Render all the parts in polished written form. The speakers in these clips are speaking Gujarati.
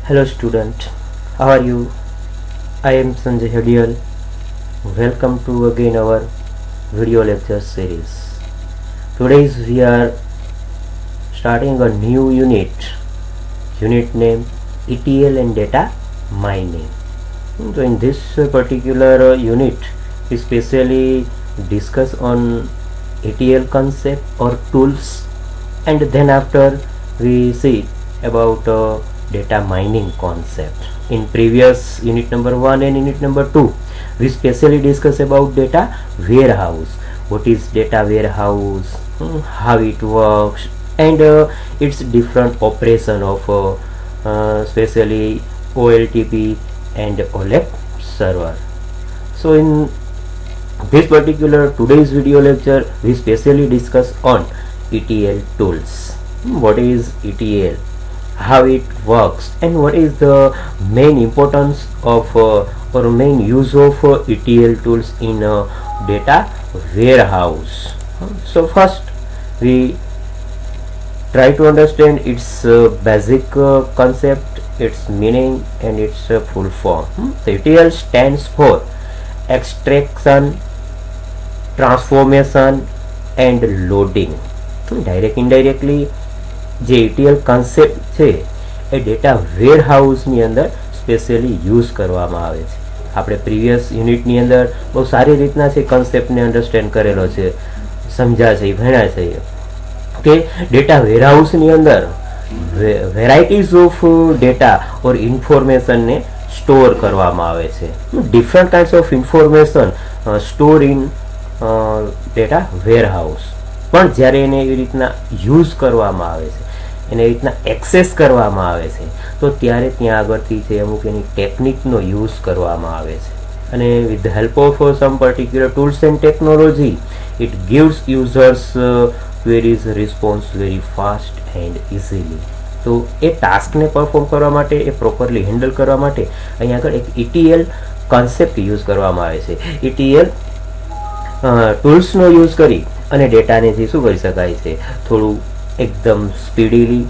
Hello student, how are you? I am Sanjay Hadial. Welcome to again our video lecture series. Today we are starting a new unit named ETL and data mining. So in this particular unit we specially discuss on ETL concept or tools, and then after we see about data mining concept. In previous unit number 1 and unit number 2 we specially discuss about data warehouse. What is data warehouse, how it works, and its different operation of especially OLTP and OLAP server. So in this particular today's video lecture we specially discuss on ETL tools. What is ETL, how it works, and what is the main importance of or main use of ETL tools in a data warehouse. So first we try to understand its basic concept, its meaning, and its full form. So ETL stands for extraction, transformation and loading. Direct indirectly જે ETL કન્સેપ્ટ છે એ ડેટા વેરહાઉસની અંદર સ્પેશિયલી યુઝ કરવામાં આવે છે. આપણે પ્રીવિયસ યુનિટની અંદર બહુ સારી રીતના છે કન્સેપ્ટને અન્ડરસ્ટેન્ડ કરેલો છે, સમજ્યા છે, ભણ્યા છે કે ડેટા વેરહાઉસની અંદર વેરાયટીઝ ઓફ ડેટા ઓર ઇન્ફોર્મેશનને સ્ટોર કરવામાં આવે છે. Different kinds of information store in data warehouse. પણ જ્યારે એને એવી રીતના યુઝ કરવામાં આવે છે, એને એવી રીતના એક્સેસ કરવામાં આવે છે, તો ત્યારે ત્યાં આગળથી છે અમુક એની ટેકનિકનો યુઝ કરવામાં આવે છે. અને with the help of sum particular tools and technology it gives users queries response very fast and easily. તો એ ટાસ્કને પરફોર્મ કરવા માટે, એ પ્રોપરલી હેન્ડલ કરવા માટે અહીંયા આગળ એક ETL કોન્સેપ્ટ યુઝ કરવામાં આવે છે. ETL ટૂલ્સનો યુઝ કરી અને ડેટાને જે શું કરી શકાય છે, થોડું એકદમ સ્પીડીલી,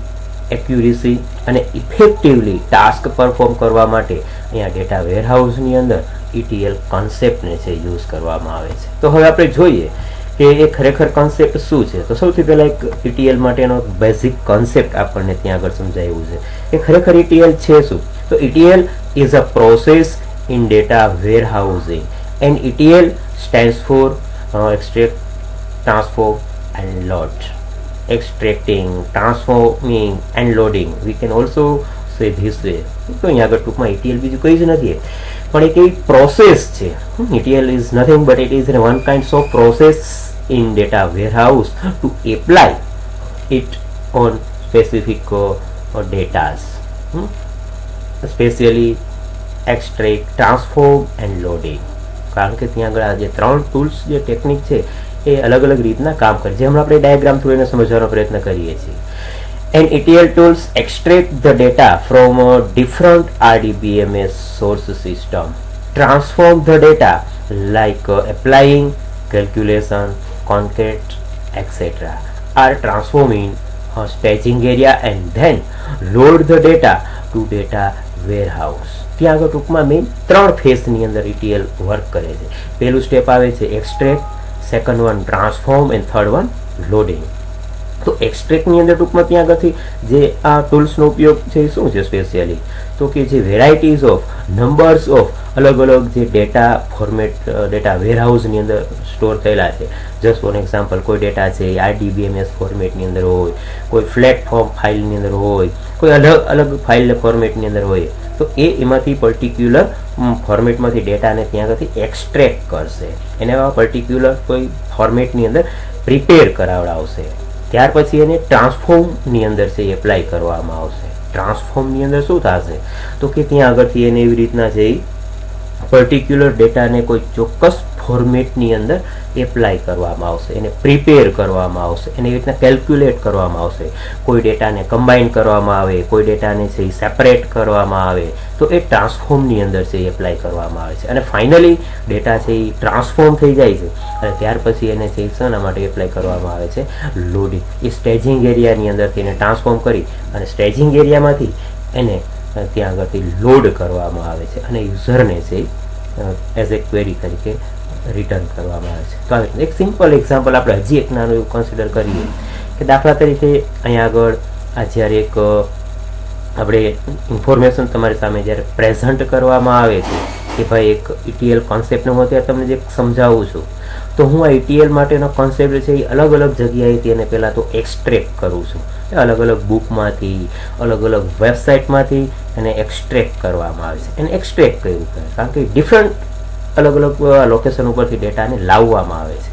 એક્યુરેસી અને ઇફેક્ટિવલી ટાસ્ક પરફોર્મ કરવા માટે અહીંયા ડેટા વેરહાઉસની અંદર ETL કોન્સેપ્ટને છે યુઝ કરવામાં આવે છે. તો હવે આપણે જોઈએ કે એ ખરેખર કોન્સેપ્ટ શું છે. તો સૌથી પહેલાં એક ETL માટેનો બેઝિક કોન્સેપ્ટ આપણને ત્યાં આગળ સમજાવ્યું છે કે ખરેખર ETL છે શું. તો ETL is a process in data warehousing, and ETL stands for extract, transform and load. Extracting, transforming and loading, we can also say this way. તો અહીંયા આગળ ટૂંકમાં ETL બીજું કંઈ જ નથી, પણ એક એવી પ્રોસેસ છે. ETL is nothing but it is one kind of process in data warehouse to apply it on specific datas, especially extract, transform and loading. કારણ કે ત્યાં આગળ આ જે ત્રણ ટૂલ્સ જે ટેકનિક છે એ અલગ અલગ રીતના કામ કરે, જેમ આપણે ડાયાગ્રામ થ્રુ એને સમજવાનો પ્રયત્ન કરીએ છીએ. And ETL tools extract the data from different RDBMS source system, transform the data like applying, calculation, concat etcetera, or transforming staging area and then load the data to data warehouse. ત્યાં આગળ ટૂંકમાં મેઇન ત્રણ ફેઝની અંદર ETL વર્ક કરે છે. પહેલું સ્ટેપ આવે છે extract, second one transform and third one loading. તો એક્સટ્રેક્ટની અંદર ટૂંકમાં ત્યાં આગળથી જે આ ટૂલ્સનો ઉપયોગ છે એ શું છે સ્પેશિયલી, તો કે જે વેરાયટીઝ ઓફ નંબર્સ ઓફ અલગ અલગ જે ડેટા ફોર્મેટ ડેટા વેરહાઉસની અંદર સ્ટોર થયેલા છે. જસ્ટ ફોર એક્ઝામ્પલ કોઈ ડેટા છે RDBMS ફોર્મેટની અંદર હોય, કોઈ પ્લેટફોર્મ ફાઇલની અંદર હોય, કોઈ અલગ અલગ ફાઇલ ફોર્મેટની અંદર હોય, તો એ એમાંથી પર્ટિક્યુલર ફોર્મેટમાંથી ડેટાને ત્યાં આગળથી એક્સટ્રેક્ટ કરશે, એને એવા પર્ટિક્યુલર કોઈ ફોર્મેટની અંદર પ્રિપેર કરાવડાવશે. ત્યાર પછી એને ટ્રાન્સફોર્મની અંદર છે એપ્લાય કરવામાં આવશે. ટ્રાન્સફોર્મની અંદર શું થશે, તો કે ત્યાં આગળથી એને એવી રીતના છે પર્ટિક્યુલર ડેટાને કોઈ ચોક્કસ ફોર્મેટની અંદર એપ્લાય કરવામાં આવશે, એને પ્રિપેર કરવામાં આવશે, એને એવી રીતના કેલ્ક્યુલેટ કરવામાં આવશે. કોઈ ડેટાને કમ્બાઈન કરવામાં આવે, કોઈ ડેટાને છે સેપરેટ કરવામાં આવે, તો એ ટ્રાન્સફોર્મની અંદર છે એપ્લાય કરવામાં આવે છે. અને ફાઇનલી ડેટા છે એ ટ્રાન્સફોર્મ થઈ જાય છે અને ત્યાર પછી એને છે શાના માટે એપ્લાય કરવામાં આવે છે લોડિંગ. એ સ્ટેજિંગ એરિયાની અંદરથી એને ટ્રાન્સફોર્મ કરી અને સ્ટેજિંગ એરિયામાંથી એને ત્યાં આગળથી લોડ કરવામાં આવે છે અને યુઝરને છે એઝ એ ક્વેરી તરીકે રિટર્ન કરવામાં આવે છે. તો આવી એક સિમ્પલ એક્ઝામ્પલ આપણે હજી એક નાનું એવું કન્સિડર કરીએ કે દાખલા તરીકે અહીંયા આગળ આ જ્યારે એક આપણે ઇન્ફોર્મેશન તમારી સામે જ્યારે પ્રેઝન્ટ કરવામાં આવે છે કે ભાઈ એક ETL કોન્સેપ્ટને હું અત્યારે તમને જે સમજાવું છું, તો હું આ ETL માટેનો કોન્સેપ્ટ છે એ અલગ અલગ જગ્યાએથી એને પહેલાં તો એક્સટ્રેક્ટ કરું છું. અલગ અલગ બુકમાંથી, અલગ અલગ વેબસાઇટમાંથી એને એક્સટ્રેક્ટ કરવામાં આવે છે. એને એક્સટ્રેક્ટ કર્યું કારણ કે ડિફરન્ટ અલગ અલગ લોકેશન ઉપરથી ડેટાને લાવવામાં આવે છે.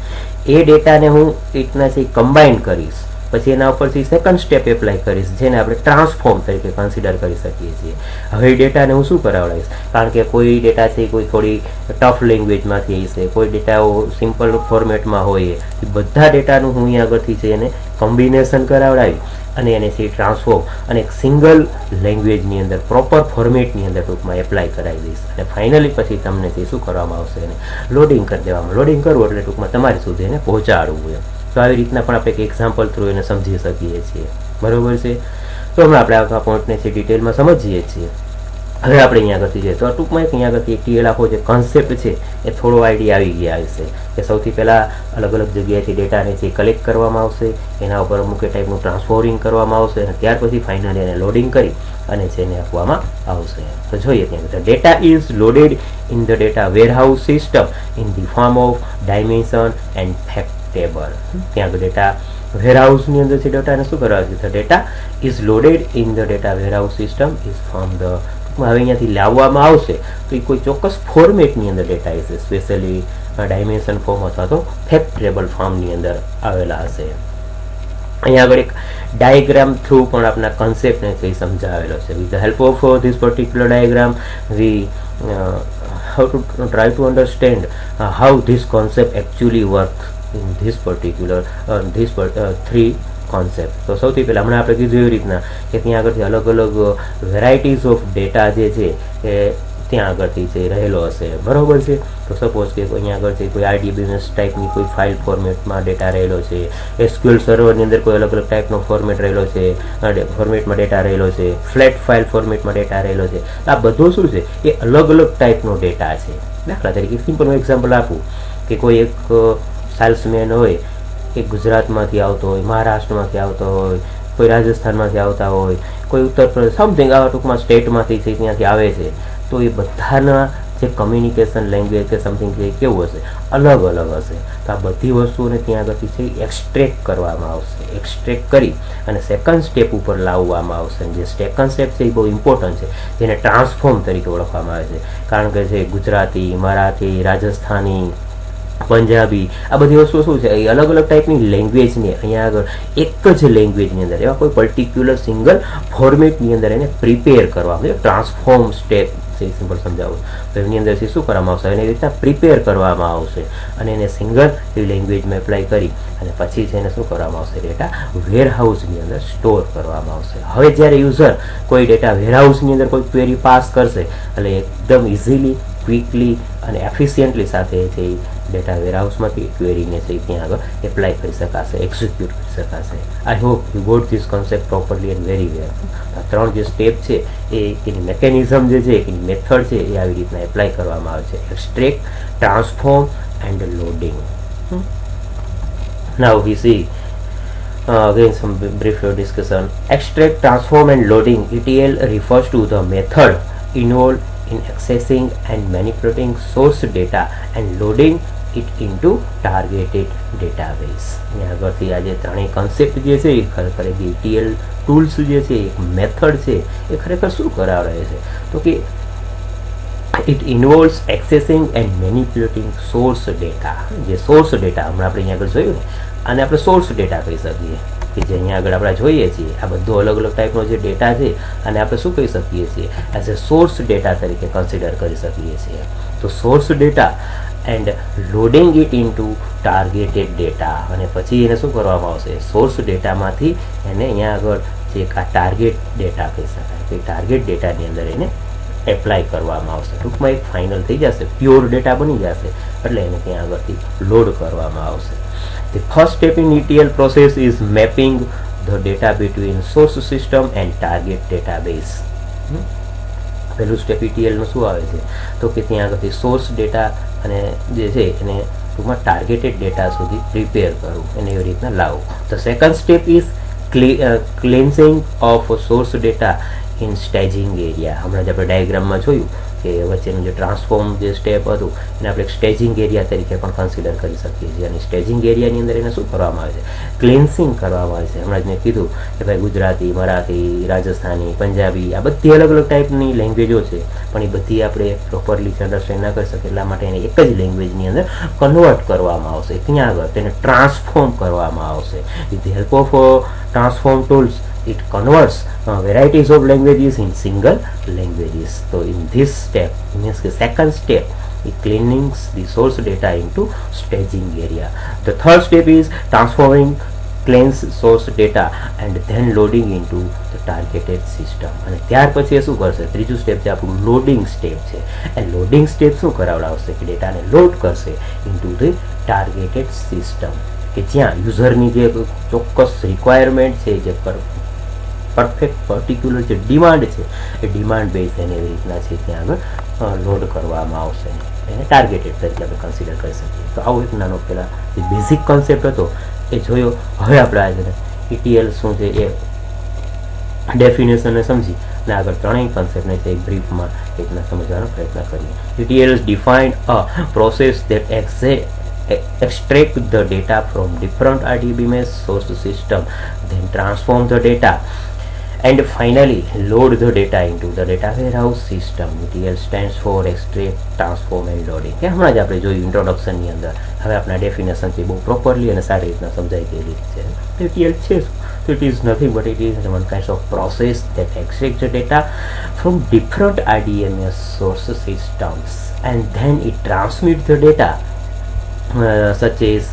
એ ડેટાને હું રીતના છે કમ્બાઈન કરીશ, પછી એના ઉપરથી સેકન્ડ સ્ટેપ એપ્લાય કરીશ, જેને આપણે ટ્રાન્સફોર્મ તરીકે કન્સિડર કરી શકીએ છીએ. હવે એ ડેટાને હું શું કરાવડાવીશ, કારણ કે કોઈ ડેટા છે કોઈ થોડી ટફ લેંગ્વેજમાંથી હશે, કોઈ ડેટાઓ સિમ્પલ ફોર્મેટમાં હોય, એ બધા ડેટાનું હું અહીંયા આગળથી છે એને કોમ્બિનેશન કરાવડાવી અને એને છે ટ્રાન્સફોર્મ અને એક સિંગલ લેંગ્વેજની અંદર પ્રોપર ફોર્મેટની અંદર ટૂંકમાં એપ્લાય કરાવી દઈશ અને ફાઇનલી પછી તમને તે શું કરવામાં આવશે, એને લોડિંગ કરી દેવામાં. લોડિંગ કરવું એટલે ટૂંકમાં તમારી સુધી એને પહોંચાડવું એમ. તો આવી રીતના પણ આપણે એક એક્ઝામ્પલ થ્રુ એને સમજી શકીએ છીએ. બરોબર છે. તો હમણાં આપણે આ પોઈન્ટને છે ડિટેલમાં સમજીએ છીએ. હવે આપણે અહીંયા આગળથી જઈએ તો ટૂંકમાં અહીંયા આગળથી ETL આખો જે કોન્સેપ્ટ છે એ થોડો આઈડિયા આવી ગયા હશે કે સૌથી પહેલાં અલગ અલગ જગ્યાએથી ડેટાને જે કલેક્ટ કરવામાં આવશે, એના ઉપર અમુક એ ટાઈપનું ટ્રાન્સફોરિંગ કરવામાં આવશે અને ત્યાર પછી ફાઇનલી એને લોડિંગ કરી અને છે એને આપવામાં આવશે. તો જોઈએ ત્યાં data is loaded in the data warehouse system in the form of dimension and fact table. ત્યાં ડેટા વેરહાઉસની અંદર છે ડેટાને શું કરવા છે, data is loaded in the data warehouse system is from the, હવે અહીંયાથી લાવવામાં આવશે તો એ કોઈ ચોક્કસ ફોર્મેટની અંદર ડેટા હશે, સ્પેશિયલી ડાયમેન્શન ફોર્મ અથવા તો ફેક્ટ ટેબલ ફોર્મની અંદર આવેલા હશે. અહીંયા આગળ એક ડાયાગ્રામ થ્રુ પણ આપણા કન્સેપ્ટને છે સમજાવેલો છે. With the help of this particular diagram we how to try to understand how this concept actually works in this particular three concept. તો સૌથી પહેલાં હમણાં આપણે કીધું એવી રીતના કે ત્યાં આગળથી અલગ અલગ વેરાયટીઝ ઓફ ડેટા જે છે એ ત્યાં આગળથી છે રહેલો હશે. બરોબર છે. તો સપોઝ કે અહીંયા આગળથી કોઈ RDBMS ટાઈપની કોઈ ફાઇલ ફોર્મેટમાં ડેટા રહેલો છે, SQL સર્વરની અંદર કોઈ અલગ અલગ ટાઈપનો ફોર્મેટ રહેલો છે, ફોર્મેટમાં ડેટા રહેલો છે, ફ્લેટ ફાઇલ ફોર્મેટમાં ડેટા રહેલો છે. આ બધું શું છે એ અલગ અલગ ટાઈપનો ડેટા છે. દાખલા તરીકે સિમ્પલ એક્ઝામ્પલ આપું કે કોઈ એક સેલ્સમેન હોય, એક ગુજરાતમાંથી આવતો હોય, મહારાષ્ટ્રમાંથી આવતો હોય, કોઈ રાજસ્થાનમાંથી આવતા હોય, કોઈ ઉત્તર પ્રદેશ, સમથિંગ આવા ટૂંકમાં સ્ટેટમાંથી છે ત્યાંથી આવે છે. તો એ બધાના જે કમ્યુનિકેશન લેંગ્વેજ કે સમથિંગ છે કેવું હશે, અલગ અલગ હશે. તો આ બધી વસ્તુઓને ત્યાં આગળથી છે એક્સટ્રેક્ટ કરવામાં આવશે. એક્સટ્રેક્ટ કરી અને સેકન્ડ સ્ટેપ ઉપર લાવવામાં આવશે. જે સેકન્ડ સ્ટેપ છે એ બહુ ઇમ્પોર્ટન્ટ છે, જેને ટ્રાન્સફોર્મ તરીકે ઓળખવામાં આવે છે. કારણ કે છે ગુજરાતી, મરાઠી, રાજસ્થાની, પંજાબી, આ બધી વસ્તુઓ શું છે એ અલગ અલગ ટાઈપની લેંગ્વેજને અહીંયા આગળ એક જ લેંગ્વેજની અંદર એવા કોઈ પર્ટિક્યુલર સિંગલ ફોર્મેટની અંદર એને પ્રિપેર કરવામાં આવે. ટ્રાન્સફોર્મ સ્ટેપ છે સિમ્પલ સમજાવું તો એની અંદરથી શું કરવામાં આવશે, એની રીતના પ્રિપેર કરવામાં આવશે અને એને સિંગલ એ લેંગ્વેજમાં એપ્લાય કરી અને પછી છે એને શું કરવામાં આવશે, ડેટા વેરહાઉસની અંદર સ્ટોર કરવામાં આવશે. હવે જ્યારે યુઝર કોઈ ડેટા વેરહાઉસની અંદર કોઈ ક્વેરી પાસ કરશે એટલે એકદમ ઇઝીલી, ક્વિકલી અને એફિશિયન્ટલી સાથે છે ડેટા વેરહાઉસમાંથી ક્વેરીને છે ત્યાં આગળ એપ્લાય કરી શકાશે, એક્ઝિક્યુટ કરી શકાશે. I hope you got this concept properly and very well. આ ત્રણ જે સ્ટેપ છે એ એની મેકેનિઝમ જે છે, એની મેથડ છે એ આવી રીતના એપ્લાય કરવામાં આવે છે. Extract, transform and loading. Now we see again some brief discussion. Extract, transform and loading ETL refers to the method involved in accessing and manipulating source data and loading it into targeted database. અહીંયા આગળથી આ જે ત્રણેય કન્સેપ્ટ જે છે એ ખરેખર ETL ટૂલ્સ જે છે એક મેથડ છે એ ખરેખર શું કરાવે છે તો કે it involves accessing and manipulating source data. જે સોર્સ ડેટા હમણાં આપણે અહીંયા આગળ જોયું ને આને આપણે સોર્સ ડેટા કહી શકીએ કે જે અહીંયા આગળ આપણે જોઈએ છીએ આ બધો અલગ અલગ ટાઈપનો જે ડેટા છે અને આપણે શું કહી શકીએ છીએ એઝ એ સોર્સ ડેટા તરીકે કન્સિડર કરી શકીએ છીએ. તો source data and loading it into targeted data અને પછી એને શું કરવામાં આવશે સોર્સ ડેટામાંથી એને અહીંયા આગળ જે આ ટાર્ગેટ ડેટા કહી શકાય કે ટાર્ગેટ ડેટાની અંદર એને એપ્લાય કરવામાં આવશે. ટૂંકમાં એક ફાઇનલ થઈ જશે, પ્યોર ડેટા બની જશે એટલે એને ત્યાં આગળથી લોડ કરવામાં આવશે. The first step in ETL process is mapping the data between source system and target database. પહેલું સ્ટેપ ETLનું શું આવે છે તો કે ત્યાં આગળથી સોર્સ ડેટા અને જે છે એને ટૂંકમાં ટાર્ગેટેડ ડેટા સુધી પ્રિપેર કરવું એને એવી રીતના લાવવું. The second step is cleansing of source data in staging area. હમણાં જ આપણે ડાયાગ્રામમાં જોયું કે વચ્ચેનું જે ટ્રાન્સફોર્મ જે સ્ટેપ હતું એને આપણે સ્ટેજિંગ એરિયા તરીકે પણ કન્સિડર કરી શકીએ છીએ. અને સ્ટેજિંગ એરિયાની અંદર એને શું કરવામાં આવે છે? ક્લિન્સિંગ કરવામાં આવે છે. હમણાં જ મેં કીધું કે ભાઈ ગુજરાતી, મરાઠી, રાજસ્થાની, પંજાબી આ બધી અલગ અલગ ટાઈપની લેંગ્વેજો છે, પણ એ બધી આપણે પ્રોપરલી અન્ડરસ્ટેન્ડ ના કરી શકીએ, એટલા માટે એને એક જ લેંગ્વેજની અંદર કન્વર્ટ કરવામાં આવશે. ત્યાં આગળ તેને ટ્રાન્સફોર્મ કરવામાં આવશે. With the help of transform tools it converts varieties of languages in single languages. So in this step, means the second step, it cleaning the source data into staging area. The third step is transforming cleanse source data and then loading into the targeted system. અને ત્યાર પછી શું કરશે? ત્રીજું સ્ટેપ છે આપણું લોડિંગ સ્ટેપ છે. એ લોડિંગ સ્ટેપ શું કરાવડાવશે કે ડેટાને લોડ કરશે ઇન્ટુ ધ ટાર્ગેટેડ સિસ્ટમ, કે જ્યાં યુઝરની જે ચોક્કસ રિક્વાયરમેન્ટ છે, જે પરફેક્ટ પર્ટિક્યુલર જે ડિમાન્ડ છે એ ડિમાન્ડ બેઝ એને એવી રીતના છે ત્યાં આગળ લોડ કરવામાં આવશે. એને ટાર્ગેટેડ તરીકે આપણે કન્સિડર કરી શકીએ. તો આવો એક નાનો પહેલાં જે બેઝિક કોન્સેપ્ટ હતો એ જોયો. હવે આપણે આજે ETL શું છે એ ડેફિનેશનને સમજી અને આગળ ત્રણેય કોન્સેપ્ટને છે એક બ્રીફમાં રીતના સમજવાનો પ્રયત્ન કરીએ. ETL defined a process that extract the data from different RDBMS source system, then transform the data and finally load the data into the data warehouse system. ETL stands for extract, transform and loading. કે હમણાં જ આપણે જોયું ઇન્ટ્રોડક્શનની અંદર. હવે આપણા ડેફિનેશનથી બહુ પ્રોપરલી અને સારી રીતના સમજાઈ ગયેલી છે. ETL છે so it is nothing but it is one kind of process that extracts the data from different RDBMS source systems and then it transmits the data such as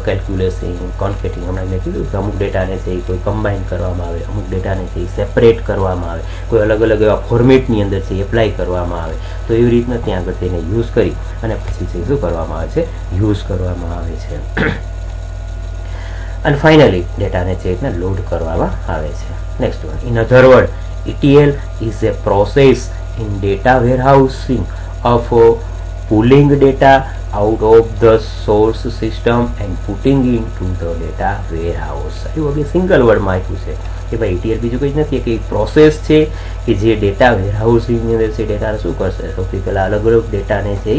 calculation, concatenating. હમણાં મેં કીધું કે અમુક ડેટાને છે કોઈ કમ્બાઈન કરવામાં આવે, અમુક ડેટાને છે સેપરેટ કરવામાં આવે, કોઈ અલગ અલગ એવા ફોર્મેટની અંદર છે એપ્લાય કરવામાં આવે. તો એવી રીતના ત્યાં આગળ તેને યુઝ કરી અને પછી છે શું કરવામાં આવે છે? યુઝ કરવામાં આવે છે. અને ફાઇનલી ડેટાને છે રીતના લોડ કરવામાં આવે છે. Next one, in other word, ETL is a process in data warehousing of pulling data out of the source system and putting into the data warehouse. એવું આપણે સિંગલ વર્ડમાં આપ્યું છે કે ભાઈ ETL બીજું કંઈ જ નથી કે એક પ્રોસેસ છે કે જે ડેટા વેરહાઉસિંગની અંદર છે ડેટાને શું કરશે? સૌથી પહેલાં અલગ અલગ ડેટાને છે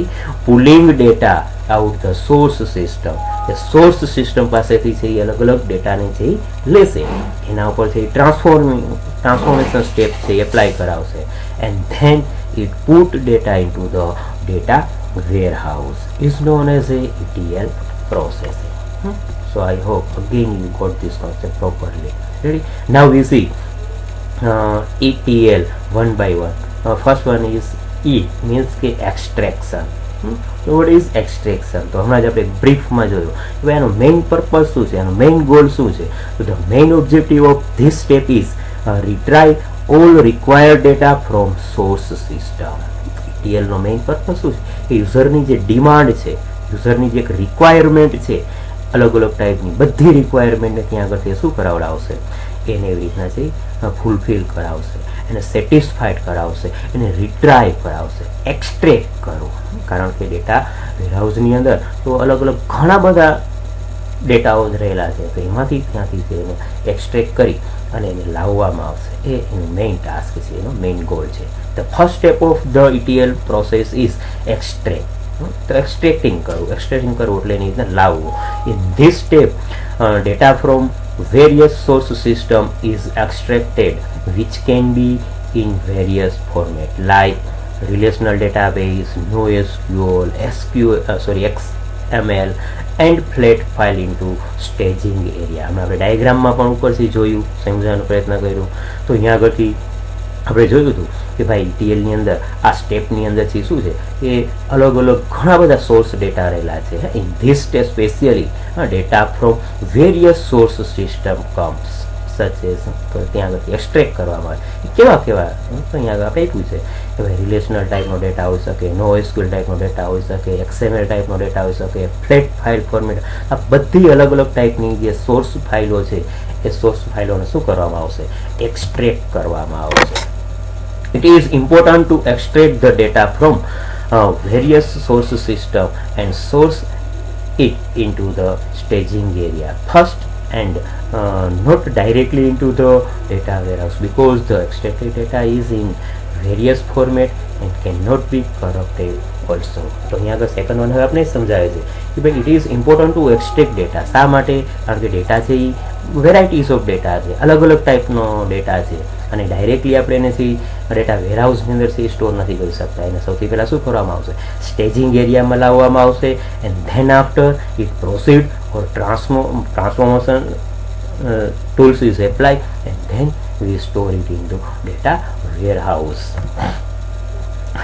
pulling data out the source system. એ સોર્સ સિસ્ટમ પાસેથી છે એ અલગ અલગ ડેટાને છે લેશે, એના ઉપર છે ટ્રાન્સફોર્મેશન સ્ટેપ છે એપ્લાય કરાવશે and then it put data into the data warehouse is known as a ETL processing. So I hope again you got this concept properly. Ready? Now we see ETL one by one. First one is E, means કે extraction. So what is extraction? તો હમણાં જ આપણે બ્રીફમાં જોયું કે એનો મેઇન પર્પઝ શું છે, એનો મેઇન ગોલ શું છે. તો the main objective of this step is retrieve all required data from source system. ETL નો મેઇન પર્પઝ શું છે કે યુઝરની જે ડિમાન્ડ છે, યુઝરની જે એક રિક્વાયરમેન્ટ છે, અલગ અલગ ટાઈપની બધી રિક્વાયરમેન્ટને ત્યાં આગળ શું કરાવડાવશે? એને એવી રીતના છે ફૂલફિલ કરાવશે, એને સેટિસ્ફાઈડ કરાવશે, એને રિટ્રાઈવ કરાવશે, એક્સટ્રેક્ટ કરવું. કારણ કે ડેટા વેરહાઉસની અંદર તો અલગ અલગ ઘણા બધા ડેટાઓ જ રહેલા છે, તો એમાંથી ત્યાંથી છે એને એક્સટ્રેક્ટ કરી અને એને લાવવામાં આવશે. એ એનું મેઇન ટાસ્ક છે, એનો મેઇન ગોલ છે. The first step of the ETL process is extract. તો એક્સટ્રેક્ટિંગ કરવું એટલે એની રીતના લાવવું. In this step data from various source system is extracted which can be in various format like relational database, NoSQL, XML and flat file into staging area. આપણે ડાયાગ્રામમાં પણ ઉપરથી જોયું, સમજવાનો પ્રયત્ન કર્યો. તો અહીંયા આગળથી આપણે જોયું હતું કે ભાઈ ETLની અંદર આ સ્ટેપની અંદરથી શું છે કે અલગ અલગ ઘણા બધા સોર્સ ડેટા રહેલા છે. In this step specially data from various source system comes such as. તો ત્યાં આગળથી એક્સટ્રેક્ટ કરવામાં આવે. કેવા તો અહીંયા આગળ આપણે આપ્યું છે કે ભાઈ રિલેશનલ ટાઈપનો ડેટા હોઈ શકે, NoSQL ટાઈપનો ડેટા હોઈ શકે, XML ટાઈપનો ડેટા હોઈ શકે, ફ્લેટ ફાઇલ ફોર્મેટ, આ બધી અલગ અલગ ટાઈપની જે સોર્સ ફાઇલો છે એ સોર્સ ફાઇલોને શું કરવામાં આવશે? એક્સટ્રેક્ટ કરવામાં આવશે. It is important to extract the data from various source system and source it into the staging area first, and not directly into the data warehouse, because the extracted data is in various format and cannot be corrupted also. તો અહીંયા આગળ સેકન્ડ વન હવે આપણે સમજાવે છે કે ભાઈ it is important to extract data. શા માટે? કારણ કે ડેટા છે એ વેરાયટીઝ ઓફ ડેટા છે, અલગ અલગ ટાઈપનો ડેટા છે, અને ડાયરેક્ટલી આપણે એનેથી ડેટા વેરહાઉસની અંદર છે સ્ટોર નથી કરી શકતા. એને સૌથી પહેલાં શું કરવામાં આવશે? સ્ટેજિંગ એરિયામાં લાવવામાં આવશે, and then after it proceed or transformation tools is applied, and then we store it into data warehouse.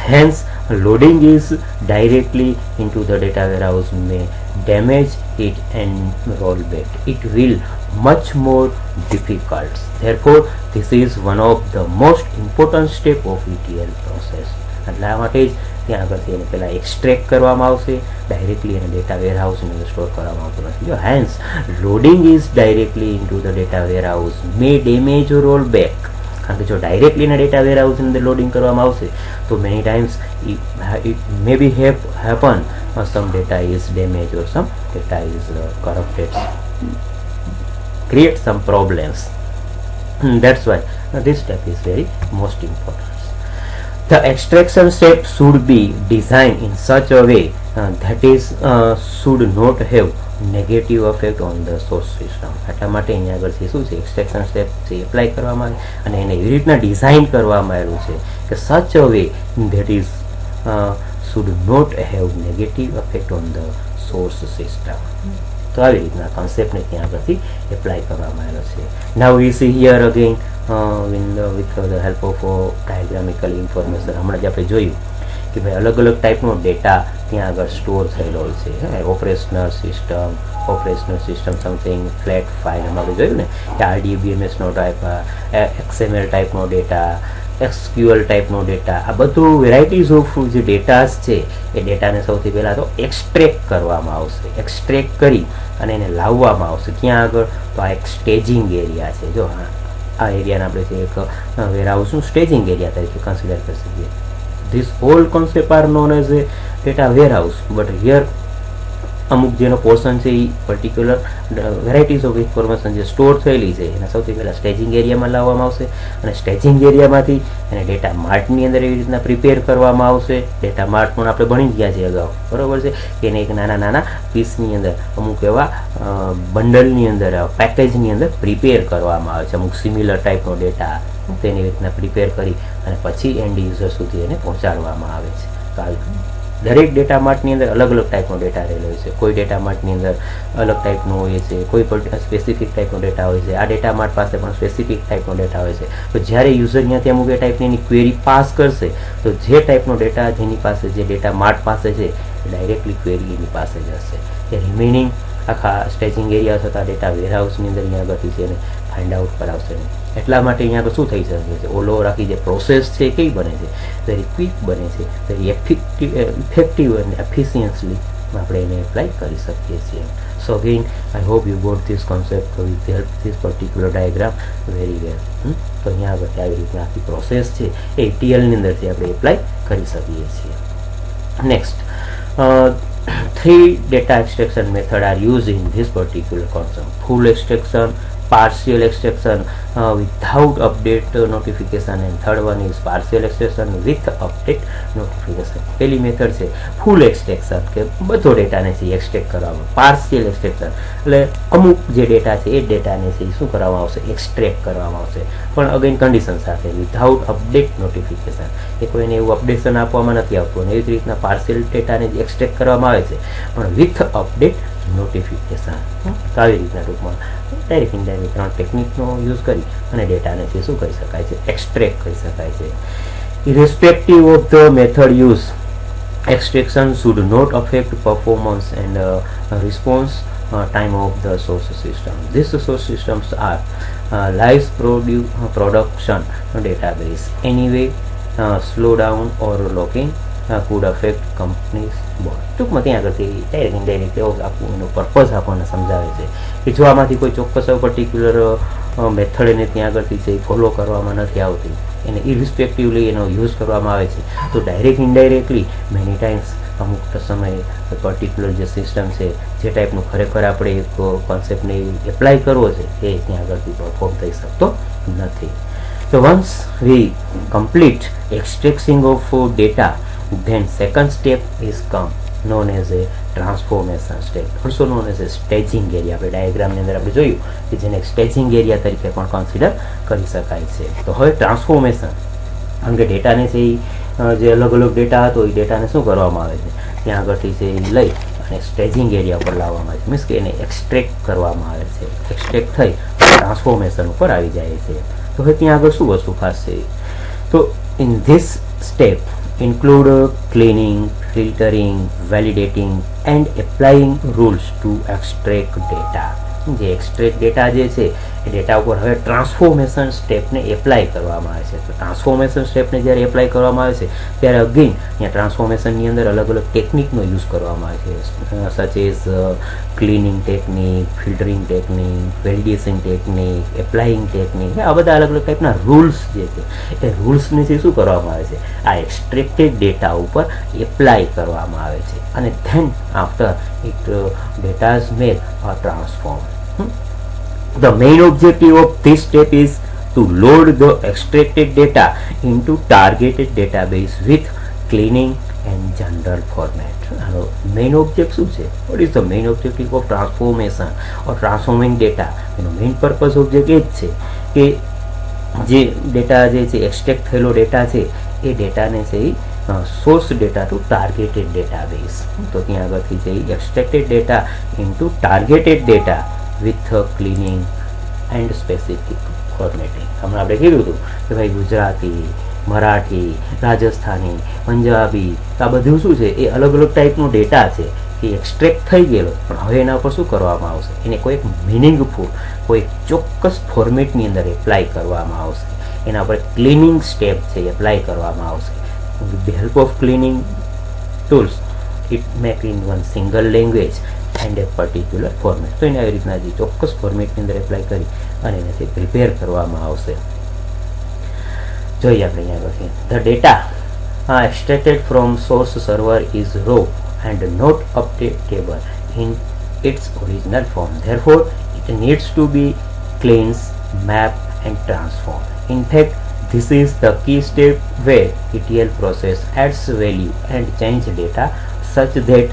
Hence loading is directly into the data warehouse may damage it and roll back. It will much more difficult. Therefore this is one of the most important step of ETL process. એટલા માટે જ ત્યાં આગળથી એને પહેલાં એક્સટ્રેક્ટ કરવામાં આવશે, ડાયરેક્ટલી એને ડેટા વેરહાઉસની અંદર સ્ટોર કરવામાં આવતો નથી. જો hence loading is directly into the data warehouse may damage roll back. કારણ કે જો ડાયરેક્ટલી એના ડેટા વેરહાઉસની અંદર લોડિંગ કરવામાં આવશે તો many times it may be happen some data is damage or some data is corrupted, create some problems. That's why this step is very most important. The extraction step should be designed in such a way that is should not have negative effect on the source system. એટલા માટે અહીંયા આગળથી શું છે, એક્સટ્રેક્શન સ્ટેપ છે એપ્લાય કરવામાં આવે અને એને એવી રીતના ડિઝાઇન કરવામાં આવ્યું છે કે such a way that is should not have negative effect on the source system. તો આવી રીતના કોન્સેપ્ટને ત્યાં આગળથી એપ્લાય કરવામાં આવ્યો છે. Now we see here again with the help of diagramical information. હમણાં જ આપણે જોયું કે ભાઈ અલગ અલગ ટાઈપનો ડેટા ત્યાં આગળ સ્ટોર થયેલો હોય છે. Operational system something flat file આપણે જોયું ને કે RDBMSનો ટાઈપ, XML ટાઈપનો ડેટા, SQL ટાઈપનો ડેટા, આ બધું વેરાયટીઝ ઓફ જે ડેટાસ છે એ ડેટાને સૌથી પહેલાં તો એક્સટ્રેક્ટ કરવામાં આવશે. એક્સટ્રેક્ટ કરી અને એને લાવવામાં આવશે ક્યાં આગળ? તો આ એક સ્ટેજિંગ એરિયા છે. જો આ એરિયાને આપણે છે એક વેરહાઉસનું સ્ટેજિંગ એરિયા તરીકે કન્સિડર કરી શકીએ. This whole concept are known as a data warehouse, but here અમુક જેનો પોર્શન છે એ પર્ટિક્યુલર વેરાયટીઝ ઓફ ઇન્ફોર્મેશન જે સ્ટોર થયેલી છે એને સૌથી પહેલાં સ્ટેજિંગ એરિયામાં લાવવામાં આવશે, અને સ્ટેજિંગ એરિયામાંથી એને ડેટા માર્ટની અંદર એવી રીતના પ્રિપેર કરવામાં આવશે. ડેટા માર્ટ પણ આપણે ભણી ગયા છે અગાઉ, બરાબર છે, કે એને એક નાના નાના પીસની અંદર અમુક એવા બંડલની અંદર પેકેજની અંદર પ્રિપેર કરવામાં આવે છે. અમુક સિમિલર ટાઈપનો ડેટા તેની રીતના પ્રિપેર કરી અને પછી એન્ડ યુઝર સુધી એને પહોંચાડવામાં આવે છે. તો દરેક ડેટા માર્ટની અંદર અલગ અલગ ટાઈપનો ડેટા રહેલો હોય છે. કોઈ ડેટા માર્ટની અંદર અલગ ટાઈપનો હોય છે, કોઈ સ્પેસિફિક ટાઈપનો ડેટા હોય છે. આ ડેટા માર્ટ પાસે પણ સ્પેસિફિક ટાઈપનો ડેટા હોય છે. તો જ્યારે યુઝર ત્યાંથી અમુક એ ટાઈપની એની ક્વેરી પાસ કરશે તો જે ટાઈપનો ડેટા જેની પાસે જે ડેટા માર્ટ પાસે છે એ ડાયરેક્ટલી ક્વેરી એની પાસે જશે. એ રિમેનિંગ આખા સ્ટેજિંગ એરિયા થતા ડેટા વેરહાઉસની અંદર અહીંયા આગળથી છે એને ફાઇન્ડ આઉટ કરાવશે નહીં. એટલા માટે અહીંયા આગળ શું થઈ શકે છે, ઓલો રાખી જે પ્રોસેસ છે એ કેવી બને છે, વેરી ક્વિક બને છે, વેરી ઇફેક્ટિવ અને એફિશિયન્ટલી આપણે એને એપ્લાય કરી શકીએ છીએ. So again I hope you got this concept with help this particular diagram very well. તો અહીંયા આગળ આવી રીતના આખી પ્રોસેસ છે એ ETLની અંદરથી આપણે એપ્લાય કરી શકીએ છીએ. Next, 3 data extraction method are used in this particular concept: full extraction, partial extraction without update notification, and third one is partial extraction with update notification. પહેલી મેથડ છે ફૂલ એક્સટ્રેક્શન, કે બધો ડેટાને છે એક્સટ્રેક્ટ કરવામાં. પાર્શિયલ એક્સટ્રેક્શન એટલે અમુક જે ડેટા છે એ ડેટાને છે શું કરવામાં આવશે, એક્સટ્રેક્ટ કરવામાં આવશે, પણ અગેન કન્ડિશન સાથે, વિધાઉટ અપડેટ નોટિફિકેશન, એ કોઈને એવું અપડેશન આપવામાં નથી આવતું. અને એવી જ રીતના પાર્શિયલ ડેટાને એક્સટ્રેક્ટ કરવામાં આવે છે પણ વિથ અપડેટ નોટિફિકેશન. તો આવી રીતના ટૂંકમાં ડાયરેક્ટ ઇનડાયરેક્ટ 3 ટેકનિકનો યુઝ કરી અને ડેટાને છે શું કરી શકાય છે, એક્સટ્રેક્ટ કરી શકાય છે. Irrespective of the method use, extraction should not affect performance and response time of the source system. These source systems are live production database. Anyway, slow down or locking could affect companies board. ટૂંકમાં ત્યાં આગળથી ડાયરેક્ટ ઇનડાયરેક્ટ એવો આખું એનો પર્પઝ આપણને સમજાવે છે કે જો આમાંથી કોઈ ચોક્કસ પર્ટિક્યુલર મેથડ એને ત્યાં આગળથી જે ફોલો કરવામાં નથી આવતી, એને ઇરિસ્પેક્ટિવલી એનો યુઝ કરવામાં આવે છે, તો ડાયરેક્ટ ઇનડાયરેક્ટલી મેની ટાઈમ્સ અમુક સમયે પર્ટિક્યુલર જે સિસ્ટમ છે, જે ટાઈપનું ખરેખર આપણે એક કોન્સેપ્ટને એપ્લાય કરવો છે એ ત્યાં આગળથી પરફોર્મ થઈ શકતો નથી. So once we complete extracting of data, then second step is come known as a transformation step, also known as a staging area. આપણે ડાયાગ્રામની અંદર આપણે જોયું કે જેને સ્ટેજિંગ એરિયા તરીકે પણ કન્સિડર કરી શકાય છે. તો હવે ટ્રાન્સફોર્મેશન, કારણ કે ડેટાને છે જે અલગ અલગ ડેટા હતો એ ડેટાને શું કરવામાં આવે છે, ત્યાં આગળથી છે એ લઈ અને સ્ટેજિંગ એરિયા ઉપર લાવવામાં આવે છે, મીન્સ કે એને એક્સટ્રેક્ટ કરવામાં આવે છે. એક્સટ્રેક્ટ થઈ ટ્રાન્સફોર્મેશન ઉપર આવી જાય છે. તો હવે ત્યાં આગળ શું વસ્તુ ખાસ છે, તો in this step include cleaning, filtering, validating and applying rules to extract data. જે એક્સટ્રેક્ટ ડેટા જે છે એ ડેટા ઉપર હવે ટ્રાન્સફોર્મેશન સ્ટેપને એપ્લાય કરવામાં આવે છે. તો ટ્રાન્સફોર્મેશન સ્ટેપને જ્યારે એપ્લાય કરવામાં આવે છે ત્યારે અગેન અહીંયા ટ્રાન્સફોર્મેશનની અંદર અલગ અલગ ટેકનિકનો યુઝ કરવામાં આવે છે, such as cleaning technique, filtering technique, validation technique, applying technique, આ બધા અલગ અલગ ટાઈપના રૂલ્સ જે છે એ રૂલ્સને જે શું કરવામાં આવે છે, આ એક્સટ્રેક્ટેડ ડેટા ઉપર એપ્લાય કરવામાં આવે છે. અને than after it data is made or transformed. The main objective of this step is to load the extracted data into targeted database with cleaning and general format. Main object શું છે? What is the main objective of transformation or transforming data? એનો main purpose object એ જ છે કે જે ડેટા જે છે એક્સટ્રેક્ટ થયેલો ડેટા છે એ ડેટાને છે source data to targeted database. તો ત્યાં આગળથી છે extracted data into targeted data with cleaning and specific formatting. હમણાં આપણે કીધું હતું કે ભાઈ ગુજરાતી, મરાઠી, રાજસ્થાની, પંજાબી, આ બધું શું છે એ અલગ અલગ ટાઈપનો ડેટા છે એ એક્સટ્રેક્ટ થઈ ગયેલો, પણ હવે એના પર શું કરવામાં આવશે, એને કોઈ એક મિનિંગફુલ કોઈ ચોક્કસ ફોર્મેટની અંદર એપ્લાય કરવામાં આવશે. એના પર ક્લિનિંગ સ્ટેપ છે એપ્લાય કરવામાં આવશે. With the help of cleaning tools, it may clean one single language and a particular format. તો એને આવી રીતના જે ચોક્કસ ફોર્મેટની અંદર એપ્લાય કરી અને એને પ્રિપેર કરવામાં આવશે. જોઈએ આપણે અહીંયા લખીએ, the data extracted from source server is raw and not updatable in its original form. Therefore, it needs to be cleansed, mapped and transformed. In fact, this is the key step where ETL process adds value and change data such that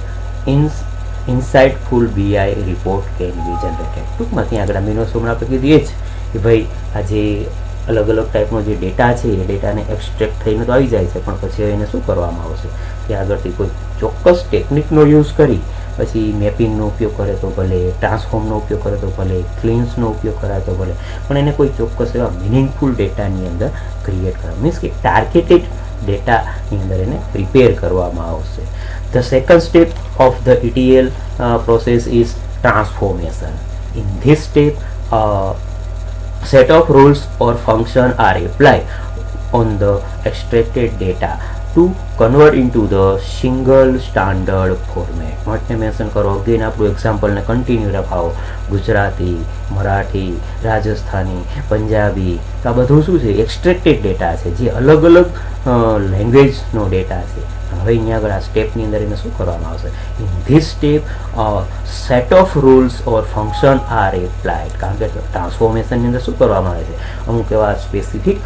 insightful BI report can be generated. ટૂંકમાં ત્યાં આગળ મિનોસોમાં આપણે કીધું એ જ કે ભાઈ આ જે અલગ અલગ ટાઈપનો જે ડેટા છે એ ડેટાને એક્સટ્રેક્ટ થઈને તો આવી જાય છે, પણ પછી એને શું કરવામાં આવશે, ત્યાં આગળથી કોઈ ચોક્કસ ટેકનિકનો યુઝ કરી પછી મેપિંગનો ઉપયોગ કરે તો ભલે, ટ્રાન્સફોર્મનો ઉપયોગ કરે તો ભલે, ક્લીન્સનો ઉપયોગ કરે તો ભલે, પણ એને કોઈ ચોક્કસ એવા મિનિંગફુલ ડેટાની અંદર ક્રિએટ કરવા, મીન્સ કે ટાર્ગેટેડ ડેટાની અંદર એને પ્રિપેર કરવામાં આવશે. The second step of the ETL process is transformation. In this step, set of rules or function are applied on the extracted data to convert into the single standard format. માટે મેન્શન કરો અગેન આપણું એક્ઝામ્પલને કન્ટિન્યુ રખાવો. ગુજરાતી, મરાઠી, રાજસ્થાની, પંજાબી, આ બધું શું છે એક્સટ્રેક્ટેડ ડેટા છે જે અલગ અલગ લેંગ્વેજનો ડેટા છે. હવે અહીંયા આગળ આ સ્ટેપની અંદર એને શું કરવામાં આવશે, in this step set of rules or function are applied. કારણ કે ટ્રાન્સફોર્મેશનની અંદર શું કરવામાં આવે છે, અમુક એવા સ્પેસિફિક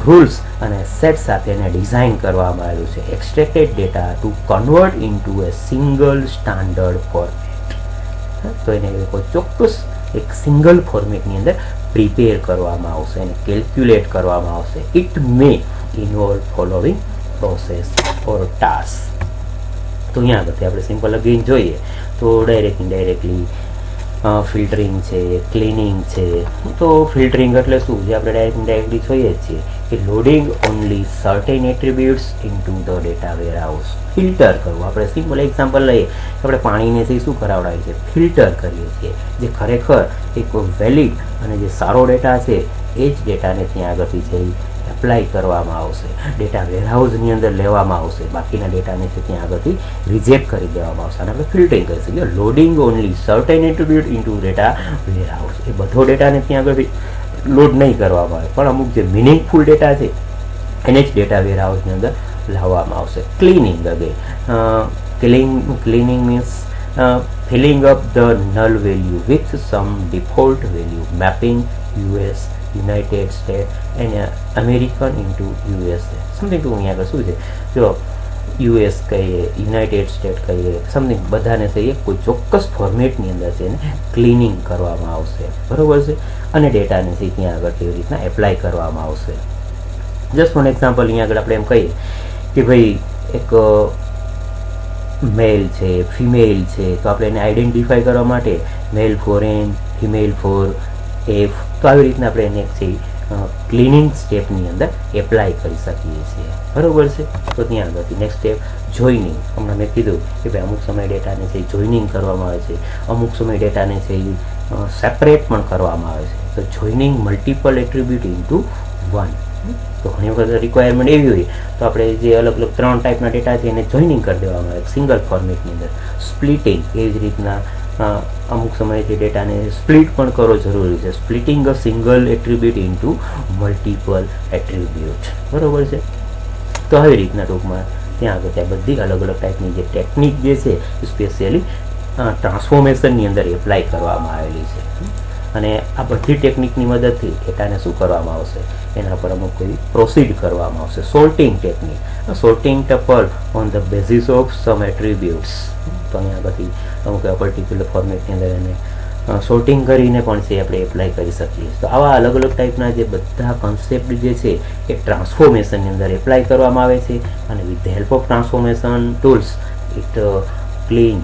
રૂલ્સ અને સેટ સાથે એને ડિઝાઇન કરવામાં આવ્યું છે extracted data to convert into a single standard format. તો એને કોઈ ચોક્કસ એક સિંગલ ફોર્મેટની અંદર પ્રિપેર કરવામાં આવશે, એને કેલ્ક્યુલેટ કરવામાં આવશે. It may involve following process or task. તો અહીંયા આગળથી આપણે સિમ્પલ અગેન જોઈએ તો ડાયરેક્ટ ઇનડાયરેક્ટલી ફિલ્ટરિંગ છે, ક્લિનિંગ છે. તો ફિલ્ટરિંગ એટલે શું, જે આપણે ડાયરેક્ટલી જોઈએ જ છીએ કે loading only certain attributes into the data warehouse. Filter કરવું, આપણે સિમ્પલ એક્ઝામ્પલ લઈએ, આપણે પાણીને શું કરાવડાવીએ છીએ, ફિલ્ટર કરીએ છીએ. જે ખરેખર એક વેલિડ અને જે સારો ડેટા છે એ જ ડેટાને ત્યાં આગળથી છે એપ્લાય કરવામાં આવશે, ડેટા વેરહાઉસની અંદર લેવામાં આવશે, બાકીના ડેટાને છે ત્યાં આગળથી રિજેક્ટ કરી દેવામાં આવશે. અને આપણે ફિલ્ટરિંગ કરી શકીએ. Loading only certain attribute into data warehouse, એ બધો ડેટાને ત્યાં આગળથી લોડ નહીં કરવામાં આવે, પણ અમુક જે મિનિંગફુલ ડેટા છે એને જ ડેટા વેરહાઉસની અંદર લાવવામાં આવશે. Cleaning again, cleaning means filling up the null value with some default value, mapping US, United States and American into USA. Something to અહીંયા આગળ શું છે, જો US કહીએ, યુનાઇટેડ સ્ટેટ કહીએ, સમથિંગ બધાને છે એ કોઈ ચોક્કસ ફોર્મેટની અંદર છે એને ક્લિનિંગ કરવામાં આવશે, બરોબર છે, અને ડેટાને છે ત્યાં આગળ કેવી રીતના એપ્લાય કરવામાં આવશે. જસ્ટ ફોર એક્ઝામ્પલ અહીંયા આગળ આપણે એમ કહીએ કે ભાઈ એક મેલ છે, ફિમેલ છે, તો આપણે એને આઈડેન્ટિફાઈ કરવા માટે male for N, female for F, તો આવી રીતના આપણે એને છે ક્લિનિંગ સ્ટેપની અંદર એપ્લાય કરી શકીએ છીએ, બરોબર છે. તો ત્યાં આગળથી નેક્સ્ટ સ્ટેપ જોઈનિંગ. હમણાં મેં કીધું કે ભાઈ અમુક સમય ડેટાને છે જોઈનિંગ કરવામાં આવે છે, અમુક સમય ડેટાને છે સેપરેટ પણ કરવામાં આવે છે. તો joining multiple attribute into one. તો ઘણી વખત રિક્વાયરમેન્ટ એવી હોય તો આપણે જે અલગ અલગ 3 ટાઈપના ડેટા છે એને જોઈનિંગ કરી દેવામાં આવે સિંગલ ફોર્મેટની અંદર. સ્પ્લિટિંગ, એ જ રીતના અમુક સમયે જે ડેટાને સ્પ્લિટ પણ કરવો જરૂરી છે, splitting a single attribute into multiple attribute, બરોબર છે. તો આવી રીતના ટૂંકમાં ત્યાં આગળ ત્યાં બધી અલગ અલગ ટાઈપની જે ટેકનિક જે છે એ સ્પેશિયલી ટ્રાન્સફોર્મેશનની અંદર એપ્લાય કરવામાં આવેલી છે. અને આ બધી ટેકનિકની મદદથી ડેટાને શું કરવામાં આવશે, એના પર અમુક કોઈ પ્રોસીડ કરવામાં આવશે. Sorting technique, sorting tuple on the basis of some attributes. તો અહીંયા બધી અમુક પર્ટિક્યુલર ફોર્મેટની અંદર એને સોર્ટિંગ કરીને પણ છે આપણે એપ્લાય કરી શકીએ. તો આવા અલગ અલગ ટાઈપના જે બધા કોન્સેપ્ટ જે છે એ ટ્રાન્સફોર્મેશનની અંદર એપ્લાય કરવામાં આવે છે. અને with the help of transformation tools it clean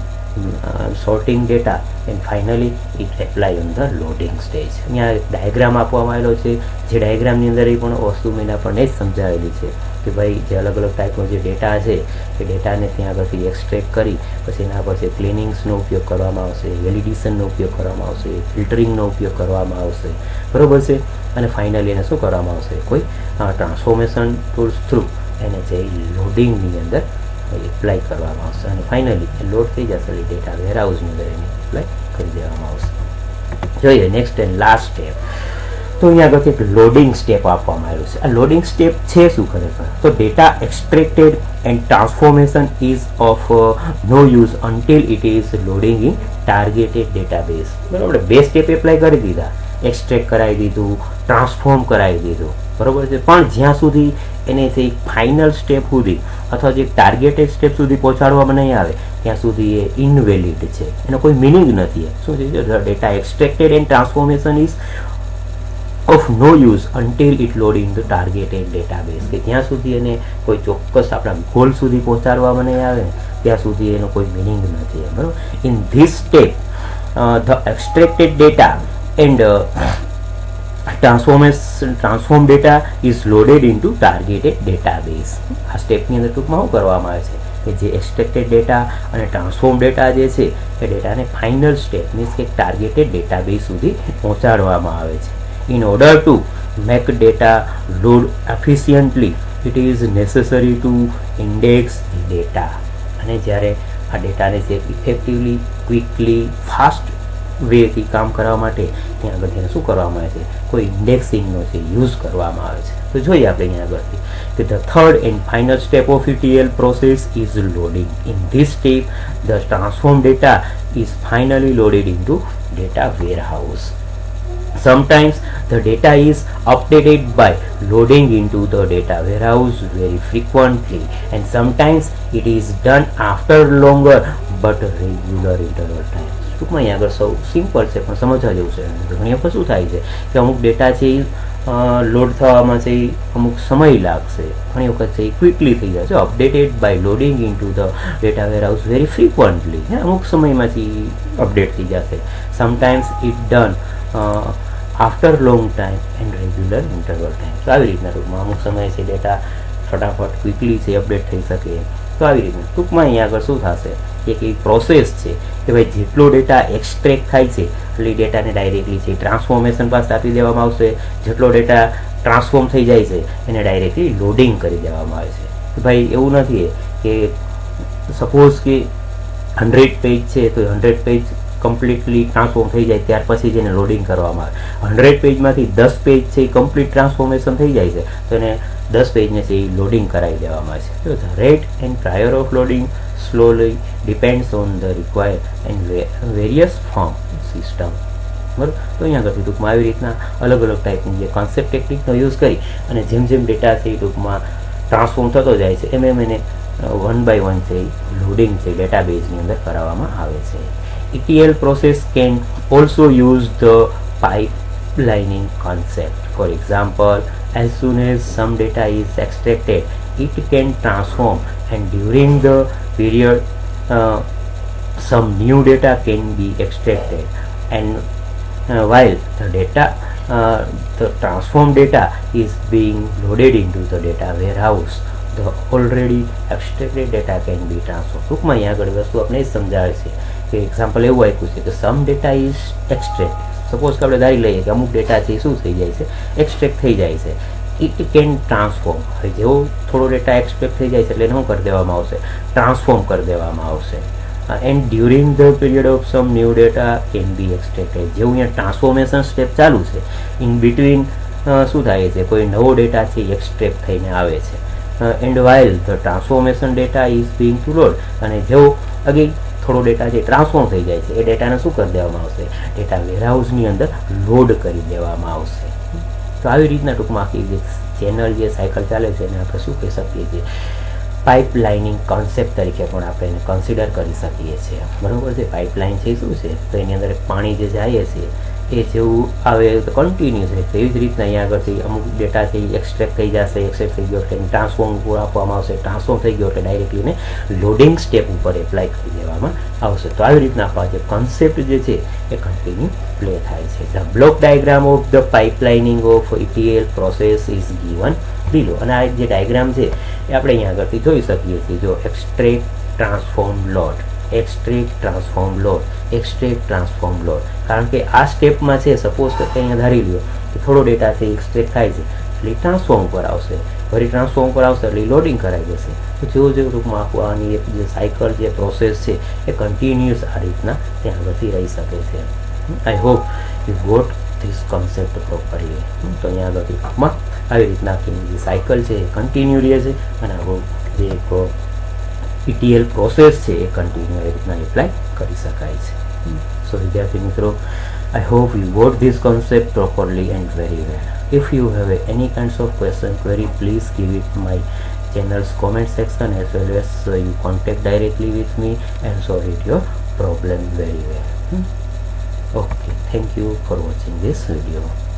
sorting data and finally it apply on the loading stage. અહીંયા ડાયાગ્રામ આપવામાં આવેલો છે, જે ડાયાગ્રામની અંદર એ પણ વસ્તુ મેં આપણને જ સમજાવેલી છે કે ભાઈ જે અલગ અલગ ટાઈપનો જે ડેટા છે એ ડેટાને ત્યાં આગળથી એક્સટ્રેક્ટ કરી પછી એના પર છે ક્લિનિંગ્સનો ઉપયોગ કરવામાં આવશે, વેલિડેશનનો ઉપયોગ કરવામાં આવશે, ફિલ્ટરિંગનો ઉપયોગ કરવામાં આવશે, બરોબર છે. અને ફાઇનલી એને શું કરવામાં આવશે, કોઈ ટ્રાન્સફોર્મેશન ટૂલ્સ થ્રુ એને જે લોડિંગની અંદર એપ્લાય કરવામાં આવશે અને ફાઇનલી લોડ થઈ જશે ડેટા વેરહાઉસની અંદર એને એપ્લાય કરી દેવામાં આવશે. જોઈએ નેક્સ્ટ એન્ડ લાસ્ટ સ્ટેપ. તો અહીંયા આગળ એક લોડિંગ સ્ટેપ આપવામાં આવ્યું છે. આ લોડિંગ સ્ટેપ છે શું ખરેખર, તો data extracted and transformation is of no use until it is loading in targeted database. બરાબર, બે સ્ટેપ એપ્લાય કરી દીધા, એક્સટ્રેક્ટ કરાવી દીધું, ટ્રાન્સફોર્મ કરાવી દીધું, બરોબર છે. પણ જ્યાં સુધી એને તે ફાઇનલ સ્ટેપ સુધી અથવા જે ટાર્ગેટેડ સ્ટેપ સુધી પહોંચાડવામાં નહીં આવે ત્યાં સુધી એ ઇનવેલિડ છે, એનો કોઈ મિનિંગ નથી. શું છે, data extracted and transformation is of no use until it load in the targeted database, કે જ્યાં સુધી એને કોઈ ચોક્કસ આપણા ગોલ સુધી પહોંચાડવામાં નહીં આવે ત્યાં સુધી એનો કોઈ મિનિંગ નથી, બરાબર. In this step the extracted data and transform data is loaded into targeted database. આ સ્ટેપની અંદર ટૂંકમાં શું કરવામાં આવે છે કે જે એક્સટ્રેક્ટેડ ડેટા અને ટ્રાન્સફોર્મ ડેટા જે છે એ ડેટાને ફાઇનલ સ્ટેપ મીન્સ કે ટાર્ગેટેડ ડેટાબેઝ સુધી પહોંચાડવામાં આવે છે. In order to make data load efficiently it is necessary two index data. અને જ્યારે આ ડેટાને જે ઇફેક્ટિવલી, ક્વિકલી, ફાસ્ટ વેથી કામ કરવા માટે ત્યાં આગળ તેને શું કરવામાં આવે છે, કોઈ ઇન્ડેક્સિંગનો છે યુઝ કરવામાં આવે છે. તો જોઈએ આપણે અહીંયા આગળથી કે the third and final step of ETL process is loading. In this step the transform data is finally loaded into data warehouse. Sometimes the data is updated by loading into the data warehouse very frequently, and sometimes it is done after longer but regular interval times. ટૂંકમાં અહીંયા આગળ સૌ સિમ્પલ છે પણ સમજવા જેવું છે. ઘણી વખત શું થાય છે કે અમુક ડેટા છે એ લોડ થવામાં છે એ અમુક સમય લાગશે, ઘણી વખત છે એ ક્વિકલી થઈ જાય છે. Updated by loading into the data warehouse very frequently, અમુક સમયમાંથી અપડેટ થઈ જશે. Sometimes it done after long time and regular interval time. તો આવી રીતના ટૂંકમાં અમુક સમયે છે ડેટા ફટાફટ ક્વિકલી છે અપડેટ થઈ શકે. તો આવી રીતના ટૂંકમાં અહીંયા આગળ શું થશે કે એક પ્રોસેસ છે કે ભાઈ જેટલો ડેટા એક્સટ્રેક્ટ થાય છે એટલે ડેટાને ડાયરેક્ટલી છે ટ્રાન્સફોર્મેશન પાસે આપી દેવામાં આવશે. જેટલો ડેટા ટ્રાન્સફોર્મ થઈ જાય છે એને ડાયરેક્ટલી લોડિંગ કરી દેવામાં આવે છે. ભાઈ એવું નથી કે સપોઝ કે 100 પેજ છે તો 100 પેજ કમ્પ્લીટલી ટ્રાન્સફોર્મ થઈ જાય ત્યાર પછી જ એને લોડિંગ કરવામાં આવે. 100 પેજમાંથી 10 પેજ છે એ કમ્પ્લીટ ટ્રાન્સફોર્મેશન થઈ જાય છે તો એને 10 પેજને છે એ લોડિંગ કરાવી દેવામાં આવે છે. તો rate and prior of loading slowly depends on the required and various form system. બરાબર. તો અહીંયા આગળથી ટૂંકમાં આવી રીતના અલગ અલગ ટાઈપની જે કોન્સેપ્ટ ટેકનિકનો યુઝ કરી અને જેમ જેમ ડેટા છે એ ટૂંકમાં ટ્રાન્સફોર્મ થતો જાય છે એમ એમ એને 1 by 1 છે લોડિંગ છે ડેટાબેઝની અંદર કરાવવામાં આવે છે. ETL process can also use the pipelining concept. For example, as soon as some data is extracted, it can transform, and during the period some new data can be extracted, and while the transformed data is being loaded into the data warehouse, the already extracted data can be transformed. ટૂંકમાં અહીંયા આગળ વસ્તુ આપણે સમજાવે છે કે એક્ઝામ્પલ એવું આપ્યું છે કે સમ ડેટા ઇઝ એક્સટ્રેક્ટ. સપોઝ કે આપણે ધારી લઈએ કે અમુક ડેટા છે શું થઈ જાય છે એક્સટ્રેક્ટ થઈ જાય છે. It can transform. હવે જેવો થોડો ડેટા એક્સટ્રેક્ટ થઈ જાય છે એટલે શું કરી દેવામાં આવશે ટ્રાન્સફોર્મ કરી દેવામાં આવશે. And during the period of some new data can be extracted. જેવું અહીંયા ટ્રાન્સફોર્મેશન સ્ટેપ ચાલુ છે ઇન બિટવીન શું થાય છે કોઈ નવો ડેટા છે એક્સટ્રેક્ટ થઈને આવે છે. And while the transformation data is being to load. અને જેવો અગેન થોડો ડેટા જે ટ્રાન્સફોર્મ થઈ જાય છે એ ડેટાને શું કરી દેવામાં આવશે ડેટા વેરહાઉસની અંદર લોડ કરી દેવામાં આવશે. તો આવી રીતના ટૂંકમાં આખી જે ચેનલ જે સાયકલ ચાલે છે એને આપણે શું કહી શકીએ છીએ પાઇપલાઇનિંગ કોન્સેપ્ટ તરીકે પણ આપણે એને કન્સિડર કરી શકીએ છીએ. બરાબર છે. પાઇપલાઇન છે શું છે તો એની અંદર પાણી જે જાય છે એ જેવું આવે તો કન્ટિન્યુઅસ રહે. એવી જ રીતના અહીંયા આગળથી અમુક ડેટા છે એક્સટ્રેક્ટ થઈ જશે. એક્સટ્રેક્ટ થઈ ગયો એટલે ટ્રાન્સફોર્મ આપવામાં આવશે. ટ્રાન્સફોર્મ થઈ ગયો એટલે ડાયરેક્ટલી એને લોડિંગ સ્ટેપ ઉપર એપ્લાય કરી દેવામાં આવશે. તો આવી રીતના આપણા જે કોન્સેપ્ટ જે છે એ કન્ટિન્યુ પ્લે થાય છે. The block diagram of the pipelining of ETL process is given below. અને આ જે ડાયાગ્રામ છે એ આપણે અહીંયા આગળથી જોઈ શકીએ છીએ. જો extract transform load, extract transform load, extract transform load. કારણ કે આ સ્ટેપમાં છે સપોઝ કે અહીંયા ધારી લ્યો કે થોડો ડેટા છે એક્સટ્રેક્ટ થાય છે એટલે ટ્રાન્સફોર્મ પર આવશે, ફરી ટ્રાન્સફોર્મ પર આવશે એટલે લોડિંગ કરાવી દેશે. તો જેવું જેવું ટૂંકમાં આખું આની એક જે સાયકલ જે પ્રોસેસ છે એ કન્ટિન્યુઅસ આ રીતના ત્યાં આગળથી રહી શકે છે. I hope you got this concept properly. તો અહીંયા આગળથી ટૂંકમાં આવી રીતના આખી જે સાયકલ છે એ કન્ટિન્યુ રહે છે અને આવું જે એક ETL પ્રોસેસ છે એ કન્ટિન્યુ એ રીતના એપ્લાય કરી શકાય છે. સો વિદ્યાર્થી મિત્રો, I hope you got this concept properly and very well. If you have any kinds of question, query, please give it my channel's comment section, as well as you contact directly with me and solve it your problem very well. Okay, thank you for watching this video.